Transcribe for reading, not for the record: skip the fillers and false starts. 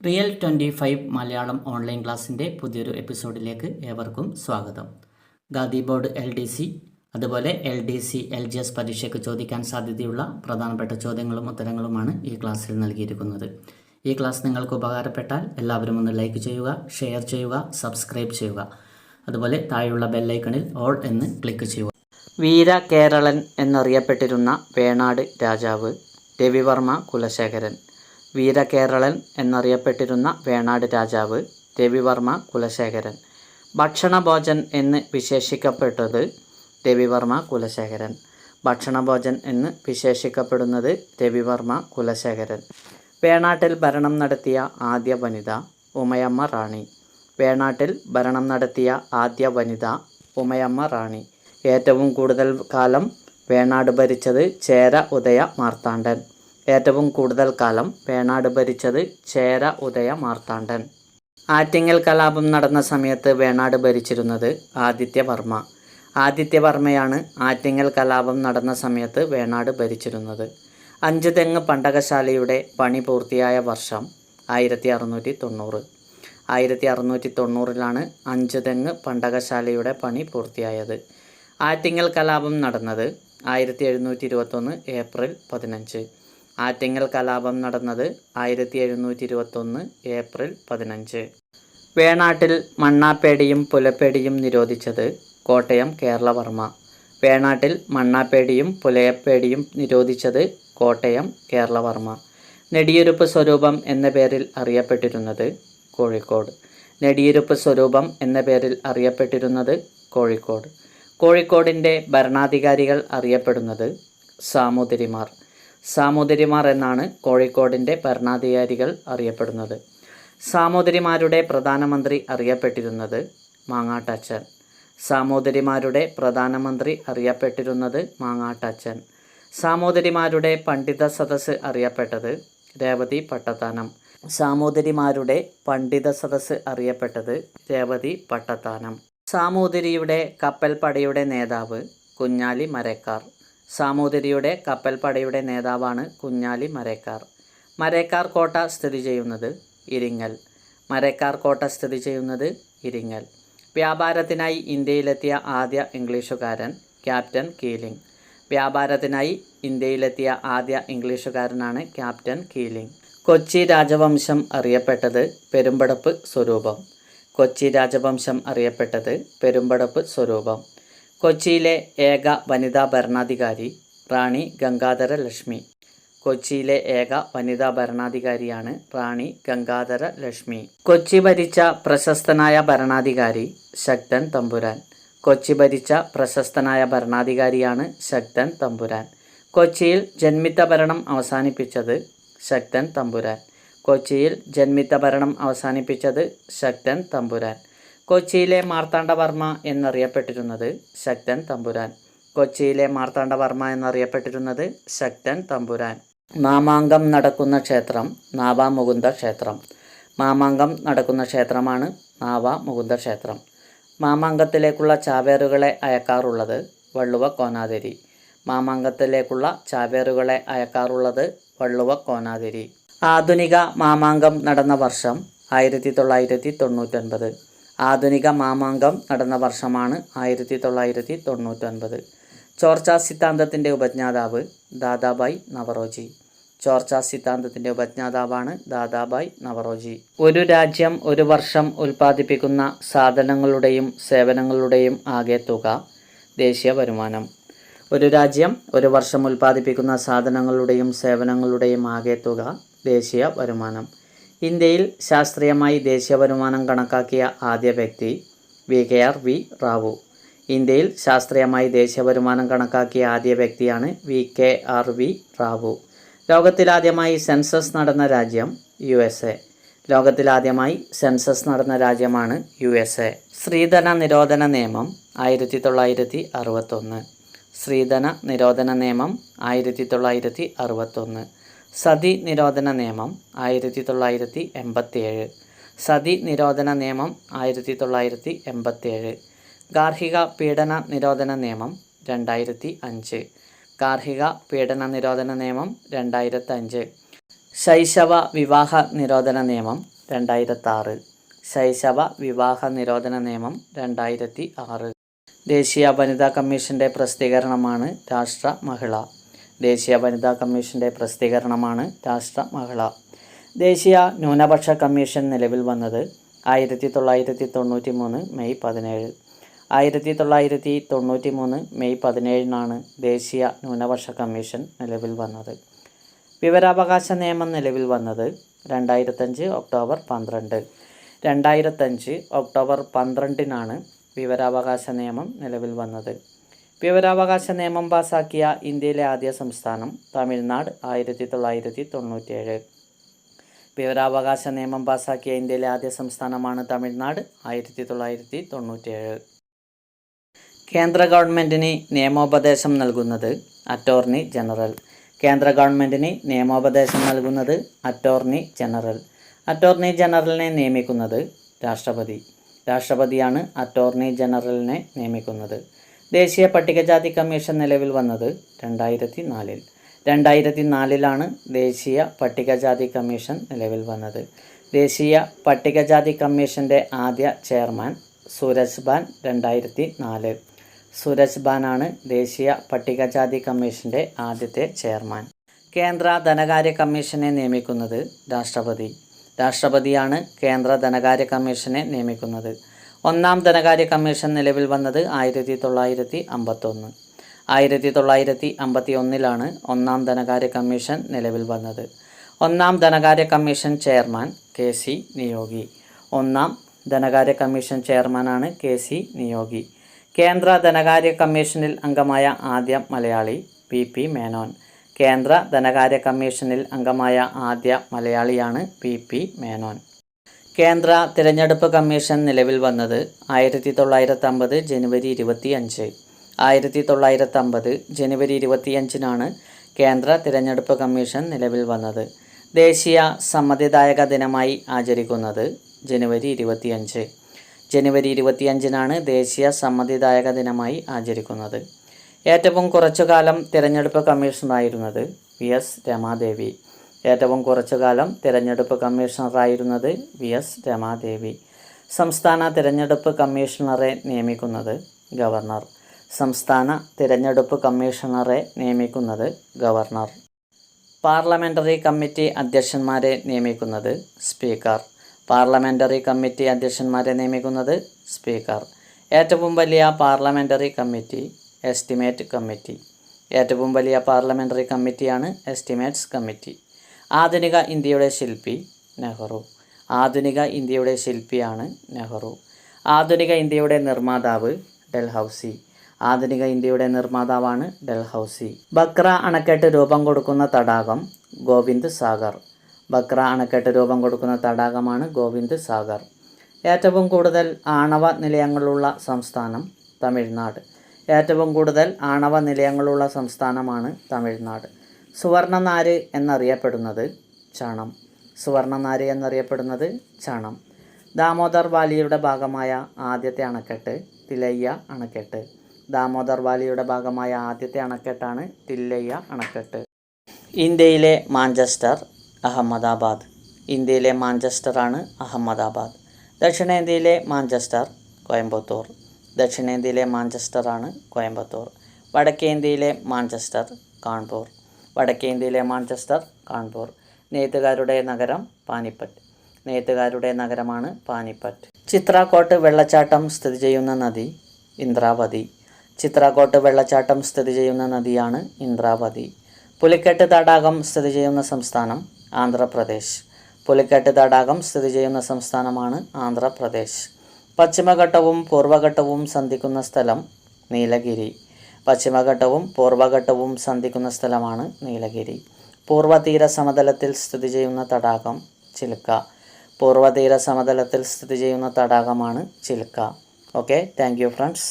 Real 25 Malayalam online ക്ലാസ്സിൻ്റെ പുതിയൊരു എപ്പിസോഡിലേക്ക് ഏവർക്കും സ്വാഗതം. ഖാദി ബോർഡ് LDC അതുപോലെ LDC LGS പരീക്ഷയ്ക്ക് ചോദിക്കാൻ സാധ്യതയുള്ള പ്രധാനപ്പെട്ട ചോദ്യങ്ങളും ഉത്തരങ്ങളുമാണ് ഈ ക്ലാസ്സിൽ നൽകിയിരിക്കുന്നത്. ഈ ക്ലാസ് നിങ്ങൾക്ക് ഉപകാരപ്പെട്ടാൽ എല്ലാവരും ഒന്ന് ലൈക്ക് ചെയ്യുക, ഷെയർ ചെയ്യുക, സബ്സ്ക്രൈബ് ചെയ്യുക. അതുപോലെ താഴെയുള്ള ബെല്ലൈക്കണിൽ ഓൾ എന്ന് ക്ലിക്ക് ചെയ്യുക. വീര കേരളൻ എന്നറിയപ്പെട്ടിരുന്ന വേണാട് രാജാവ് രവിവർമ്മ കുലശേഖരൻ. വീരകേരളൻ എന്നറിയപ്പെട്ടിരുന്ന വേണാട് രാജാവ് രവിവർമ്മ കുലശേഖരൻ. ഭക്ഷണഭോജൻ എന്ന് വിശേഷിക്കപ്പെട്ടത് രവിവർമ്മ കുലശേഖരൻ. ഭക്ഷണഭോജൻ എന്ന് വിശേഷിക്കപ്പെടുന്നത് രവിവർമ്മ കുലശേഖരൻ. വേണാട്ടിൽ ഭരണം നടത്തിയ ആദ്യ വനിത ഉമയമ്മ റാണി. വേണാട്ടിൽ ഭരണം നടത്തിയ ആദ്യ വനിത ഉമയമ്മ റാണി. ഏറ്റവും കൂടുതൽ കാലം വേണാട് ഭരിച്ചത് ചേര ഉദയ മാർത്താണ്ഡൻ. ഏറ്റവും കൂടുതൽ കാലം വേണാട് ഭരിച്ചത് ചേര ഉദയ മാർത്താണ്ഡൻ. ആറ്റിങ്ങൽ കലാപം നടന്ന സമയത്ത് വേണാട് ഭരിച്ചിരുന്നത് ആദിത്യവർമ്മ. ആദിത്യവർമ്മയാണ് ആറ്റിങ്ങൽ കലാപം നടന്ന സമയത്ത് വേണാട് ഭരിച്ചിരുന്നത്. അഞ്ചുതെങ്ങ് പണ്ടകശാലയുടെ പണി പൂർത്തിയായ വർഷം 1690. 1690 അഞ്ചുതെങ്ങ് പണ്ടകശാലയുടെ പണി പൂർത്തിയായത്. ആറ്റിങ്ങൽ കലാപം നടന്നത് 1721 ഏപ്രിൽ 15. ആറ്റിങ്ങൽ കലാപം നടന്നത് 1721 ഏപ്രിൽ 15. വേണാട്ടിൽ മണ്ണാപ്പേടിയും പുലപ്പേടിയും നിരോധിച്ചത് കോട്ടയം കേരളവർമ്മ. വേണാട്ടിൽ മണ്ണാപ്പേടിയും പുലയപ്പേടിയും നിരോധിച്ചത് കോട്ടയം കേരളവർമ്മ. നെടിയുരുപ്പ് സ്വരൂപം എന്ന പേരിൽ അറിയപ്പെട്ടിരുന്നത് കോഴിക്കോട്. നെടിയുരുപ്പ് സ്വരൂപം എന്ന പേരിൽ അറിയപ്പെട്ടിരുന്നത് കോഴിക്കോട്. കോഴിക്കോടിൻ്റെ ഭരണാധികാരികൾ അറിയപ്പെടുന്നത് സാമൂതിരിമാർ. സാമൂതിരിമാർ എന്നാണ് കോഴിക്കോടിൻ്റെ ഭരണാധികാരികൾ അറിയപ്പെടുന്നത്. സാമൂതിരിമാരുടെ പ്രധാനമന്ത്രി അറിയപ്പെട്ടിരുന്നത് മാങ്ങാട്ടച്ചൻ. സാമൂതിരിമാരുടെ പ്രധാനമന്ത്രി അറിയപ്പെട്ടിരുന്നത് മാങ്ങാട്ടച്ചൻ. സാമൂതിരിമാരുടെ പണ്ഡിത സദസ്സ് അറിയപ്പെട്ടത് രേവതി പട്ടത്താനം. സാമൂതിരിമാരുടെ പണ്ഡിത സദസ്സ് അറിയപ്പെട്ടത് രേവതി പട്ടത്താനം. സാമൂതിരിയുടെ കപ്പൽപ്പടയുടെ നേതാവ് കുഞ്ഞാലി മരക്കാർ. സാമൂതിരിയുടെ കപ്പൽപ്പടയുടെ നേതാവാണ് കുഞ്ഞാലി മരക്കാർ. മരക്കാർ കോട്ട സ്ഥിതി ചെയ്യുന്നത് ഇരിങ്ങൽ. മരക്കാർ കോട്ട സ്ഥിതി ചെയ്യുന്നത് ഇരിങ്ങൽ. വ്യാപാരത്തിനായി ഇന്ത്യയിലെത്തിയ ആദ്യ ഇംഗ്ലീഷുകാരൻ ക്യാപ്റ്റൻ കീലിംഗ്. വ്യാപാരത്തിനായി ഇന്ത്യയിലെത്തിയ ആദ്യ ഇംഗ്ലീഷുകാരനാണ് ക്യാപ്റ്റൻ കീലിംഗ്. കൊച്ചി രാജവംശം അറിയപ്പെട്ടത് പെരുമ്പടപ്പ് സ്വരൂപം. കൊച്ചി രാജവംശം അറിയപ്പെട്ടത് പെരുമ്പടപ്പ് സ്വരൂപം. കൊച്ചിയിലെ ഏക വനിതാ ഭരണാധികാരി റാണി ഗംഗാധര ലക്ഷ്മി. കൊച്ചിയിലെ ഏക വനിതാ ഭരണാധികാരിയാണ് റാണി ഗംഗാധര ലക്ഷ്മി. കൊച്ചി ഭരിച്ച പ്രശസ്തനായ ഭരണാധികാരി ശക്തൻ തമ്പുരാൻ. കൊച്ചി ഭരിച്ച പ്രശസ്തനായ ഭരണാധികാരിയാണ് ശക്തൻ തമ്പുരാൻ. കൊച്ചിയിൽ ജന്മിത്ത ഭരണം അവസാനിപ്പിച്ചത് ശക്തൻ തമ്പുരാൻ. കൊച്ചിയിൽ ജന്മിത്ത ഭരണം അവസാനിപ്പിച്ചത് ശക്തൻ തമ്പുരാൻ. കൊച്ചിയിലെ മാർത്താണ്ഡവർമ്മ എന്നറിയപ്പെട്ടിരുന്നത് ശക്തൻ തമ്പുരാൻ. കൊച്ചിയിലെ മാർത്താണ്ഡവർമ്മ എന്നറിയപ്പെട്ടിരുന്നത് ശക്തൻ തമ്പുരാൻ. മാമാങ്കം നടക്കുന്ന ക്ഷേത്രം നാവാമുകുന്ദ ക്ഷേത്രം. മാമാങ്കം നടക്കുന്ന ക്ഷേത്രമാണ് നാവാമുകുന്ദ ക്ഷേത്രം. മാമാങ്കത്തിലേക്കുള്ള ചാവേറുകളെ അയക്കാറുള്ളത് വള്ളുവ കോനാതിരി. മാമാങ്കത്തിലേക്കുള്ള ചാവേറുകളെ അയക്കാറുള്ളത് വള്ളുവ കോനാതിരി. ആധുനിക മാമാങ്കം നടന്ന വർഷം 1999. ആധുനിക മാമാങ്കം നടന്ന വർഷമാണ് 1999. ചോർച്ചാ സിദ്ധാന്തത്തിൻ്റെ ഉപജ്ഞാതാവ് ദാദാഭായ് നവറോജി. ചോർച്ചാ സിദ്ധാന്തത്തിൻ്റെ ഉപജ്ഞാതാവാണ് ദാദാഭായ് നവറോജി. ഒരു രാജ്യം ഒരു വർഷം ഉൽപ്പാദിപ്പിക്കുന്ന സാധനങ്ങളുടെയും സേവനങ്ങളുടെയും ആകെ തുക ദേശീയ വരുമാനം. ഒരു രാജ്യം ഒരു വർഷം ഉൽപ്പാദിപ്പിക്കുന്ന സാധനങ്ങളുടെയും സേവനങ്ങളുടെയും ആകെ തുക ദേശീയ വരുമാനം. ഇന്ത്യയിൽ ശാസ്ത്രീയമായി ദേശീയ വരുമാനം കണക്കാക്കിയ ആദ്യ വ്യക്തി VKR-V റാവു. ഇന്ത്യയിൽ ശാസ്ത്രീയമായി ദേശീയ വരുമാനം കണക്കാക്കിയ ആദ്യ വ്യക്തിയാണ് VKR-V റാവു. ലോകത്തിലാദ്യമായി സെൻസസ് നടന്ന രാജ്യം USA. ലോകത്തിലാദ്യമായി സെൻസസ് നടന്ന രാജ്യമാണ് USA. സ്ത്രീധന നിരോധന നിയമം 1961. സ്ത്രീധന നിരോധന നിയമം 1961. സതി നിരോധന നിയമം 1987. സതി നിരോധന നിയമം 1987. ഗാർഹിക പീഡന നിരോധന നിയമം 2005. ഗാർഹിക പീഡന നിരോധന നിയമം 2005. ശൈശവ വിവാഹ നിരോധന നിയമം 2006. ശൈശവ വിവാഹ നിരോധന നിയമം 2006. ദേശീയ വനിതാ കമ്മീഷൻ്റെ പ്രസിദ്ധീകരണമാണ് രാഷ്ട്ര മഹിള. ദേശീയ വനിതാ കമ്മീഷൻ്റെ പ്രസിദ്ധീകരണമാണ് രാഷ്ട്ര മഹിള. ദേശീയ ന്യൂനപക്ഷ കമ്മീഷൻ നിലവിൽ വന്നത് 1993 മെയ് 17. 1993 മെയ് 17 ദേശീയ ന്യൂനപക്ഷ കമ്മീഷൻ നിലവിൽ വന്നത്. വിവരാവകാശ നിയമം നിലവിൽ വന്നത് 2005 ഒക്ടോബർ 12. 2005 ഒക്ടോബർ 12 വിവരാവകാശ നിയമം നിലവിൽ വന്നത്. വിവരാവകാശ നിയമം പാസാക്കിയ ഇന്ത്യയിലെ ആദ്യ സംസ്ഥാനം തമിഴ്നാട് 1997. വിവരാവകാശ നിയമം പാസാക്കിയ ഇന്ത്യയിലെ ആദ്യ സംസ്ഥാനമാണ് തമിഴ്നാട് 1997. കേന്ദ്ര ഗവൺമെൻറ്റിന് നിയമോപദേശം നൽകുന്നത് അറ്റോർണി ജനറൽ. കേന്ദ്ര ഗവൺമെൻറ്റിന് നിയമോപദേശം നൽകുന്നത് അറ്റോർണി ജനറൽ. അറ്റോർണി ജനറലിനെ നിയമിക്കുന്നത് രാഷ്ട്രപതി. രാഷ്ട്രപതിയാണ് അറ്റോർണി ജനറലിനെ നിയമിക്കുന്നത്. ദേശീയ പട്ടികജാതി കമ്മീഷൻ നിലവിൽ വന്നത് 2004. 2004 ദേശീയ പട്ടികജാതി കമ്മീഷൻ നിലവിൽ വന്നത്. ദേശീയ പട്ടികജാതി കമ്മീഷൻ്റെ ആദ്യ ചെയർമാൻ സൂരജ് ബാൻ. 2004. സൂരജ് ബാനാണ് ദേശീയ പട്ടികജാതി കമ്മീഷൻ്റെ ആദ്യത്തെ ചെയർമാൻ. കേന്ദ്ര ധനകാര്യ കമ്മീഷനെ നിയമിക്കുന്നത് രാഷ്ട്രപതി. രാഷ്ട്രപതിയാണ് കേന്ദ്ര ധനകാര്യ കമ്മീഷനെ നിയമിക്കുന്നത്. ഒന്നാം ധനകാര്യ കമ്മീഷൻ നിലവിൽ വന്നത് 1951. 1951 ഒന്നാം ധനകാര്യ കമ്മീഷൻ നിലവിൽ വന്നത്. ഒന്നാം ധനകാര്യ കമ്മീഷൻ ചെയർമാൻ KC നിയോഗി. ഒന്നാം ധനകാര്യ കമ്മീഷൻ ചെയർമാനാണ് KC നിയോഗി. കേന്ദ്ര ധനകാര്യ കമ്മീഷനിൽ അംഗമായ ആദ്യ മലയാളി PP മേനോൻ. കേന്ദ്ര ധനകാര്യ കമ്മീഷനിൽ അംഗമായ ആദ്യ മലയാളിയാണ് PP മേനോൻ. കേന്ദ്ര തിരഞ്ഞെടുപ്പ് കമ്മീഷൻ നിലവിൽ വന്നത് 1950 ജനുവരി 25. 1950 ജനുവരി 25 കേന്ദ്ര തിരഞ്ഞെടുപ്പ് കമ്മീഷൻ നിലവിൽ വന്നത്. ദേശീയ സമ്മതിദായക ദിനമായി ആചരിക്കുന്നത് ജനുവരി 25. ജനുവരി 25 ദേശീയ സമ്മതിദായക ദിനമായി ആചരിക്കുന്നത്. ഏറ്റവും കുറച്ചുകാലം തിരഞ്ഞെടുപ്പ് കമ്മീഷണറായിരുന്നത് VS രമാദേവി. ഏറ്റവും കുറച്ചുകാലം തിരഞ്ഞെടുപ്പ് കമ്മീഷണറായിരുന്നത് VS രമാദേവി. സംസ്ഥാന തിരഞ്ഞെടുപ്പ് കമ്മീഷണറെ നിയമിക്കുന്നത് ഗവർണർ. സംസ്ഥാന തിരഞ്ഞെടുപ്പ് കമ്മീഷണറെ നിയമിക്കുന്നത് ഗവർണർ. പാർലമെൻ്ററി കമ്മിറ്റി അധ്യക്ഷന്മാരെ നിയമിക്കുന്നത് സ്പീക്കർ. പാർലമെൻ്ററി കമ്മിറ്റി അധ്യക്ഷന്മാരെ നിയമിക്കുന്നത് സ്പീക്കർ. ഏറ്റവും വലിയ പാർലമെൻ്ററി കമ്മിറ്റി എസ്റ്റിമേറ്റ് കമ്മിറ്റി. ഏറ്റവും വലിയ പാർലമെൻ്ററി കമ്മിറ്റിയാണ് എസ്റ്റിമേറ്റ്സ് കമ്മിറ്റി. ആധുനിക ഇന്ത്യയുടെ ശില്പി നെഹ്റു. ആധുനിക ഇന്ത്യയുടെ ശില്പിയാണ് നെഹ്റു. ആധുനിക ഇന്ത്യയുടെ നിർമ്മാതാവ് ഡൽഹൗസി. ആധുനിക ഇന്ത്യയുടെ നിർമ്മാതാവാണ് ഡൽഹൗസി. ബക്ര അണക്കെട്ട് രൂപം കൊടുക്കുന്ന തടാകം ഗോവിന്ദ് സാഗർ. ബക്ര അണക്കെട്ട് രൂപം കൊടുക്കുന്ന തടാകമാണ് ഗോവിന്ദ് സാഗർ. ഏറ്റവും കൂടുതൽ ആണവ നിലയങ്ങളുള്ള സംസ്ഥാനം തമിഴ്നാട്. ഏറ്റവും കൂടുതൽ ആണവ നിലയങ്ങളുള്ള സംസ്ഥാനമാണ് തമിഴ്നാട്. സുവർണനാര് എന്നറിയപ്പെടുന്നത് ചണം. സുവർണനാര് എന്നറിയപ്പെടുന്നത് ചണം. ദാമോദർ വാലിയുടെ ഭാഗമായ ആദ്യത്തെ അണക്കെട്ട് തിലയ്യ അണക്കെട്ട്. ദാമോദർ വാലിയുടെ ഭാഗമായ ആദ്യത്തെ അണക്കെട്ടാണ് തില്ലയ്യ അണക്കെട്ട്. ഇന്ത്യയിലെ മാഞ്ചസ്റ്റർ അഹമ്മദാബാദ്. ഇന്ത്യയിലെ മാഞ്ചസ്റ്ററാണ് അഹമ്മദാബാദ്. ദക്ഷിണേന്ത്യയിലെ മാഞ്ചസ്റ്റർ കോയമ്പത്തൂർ. ദക്ഷിണേന്ത്യയിലെ മാഞ്ചസ്റ്ററാണ് കോയമ്പത്തൂർ. വടക്കേന്ത്യയിലെ മാഞ്ചസ്റ്റർ കാൺപൂർ. വടക്കേന്ത്യയിലെ മാഞ്ചസ്റ്റർ കാൺപൂർ. നെയ്ത്തുകാരുടെ നഗരം പാനിപ്പറ്റ്. നെയ്ത്തുകാരുടെ നഗരമാണ് പാനിപ്പറ്റ്. ചിത്രാകോട്ട് വെള്ളച്ചാട്ടം സ്ഥിതി ചെയ്യുന്ന നദി ഇന്ദ്രാവതി. ചിത്രാകോട്ട് വെള്ളച്ചാട്ടം സ്ഥിതി ചെയ്യുന്ന നദിയാണ് ഇന്ദ്രാവതി. പുലിക്കെട്ട് തടാകം സ്ഥിതി ചെയ്യുന്ന സംസ്ഥാനം ആന്ധ്രാപ്രദേശ്. പുലിക്കെട്ട് തടാകം സ്ഥിതി ചെയ്യുന്ന സംസ്ഥാനമാണ് ആന്ധ്രാപ്രദേശ്. പശ്ചിമഘട്ടവും പൂർവ്വഘട്ടവും സന്ധിക്കുന്ന സ്ഥലം നീലഗിരി. പശ്ചിമഘട്ടവും പൂർവ്വഘട്ടവും സന്ധിക്കുന്ന സ്ഥലമാണ് നീലഗിരി. പൂർവ്വതീര സമതലത്തിൽ സ്ഥിതി ചെയ്യുന്ന തടാകം ചിൽക്ക. പൂർവ്വതീര സമതലത്തിൽ സ്ഥിതി ചെയ്യുന്ന തടാകമാണ് Chilika. Okay, thank you friends.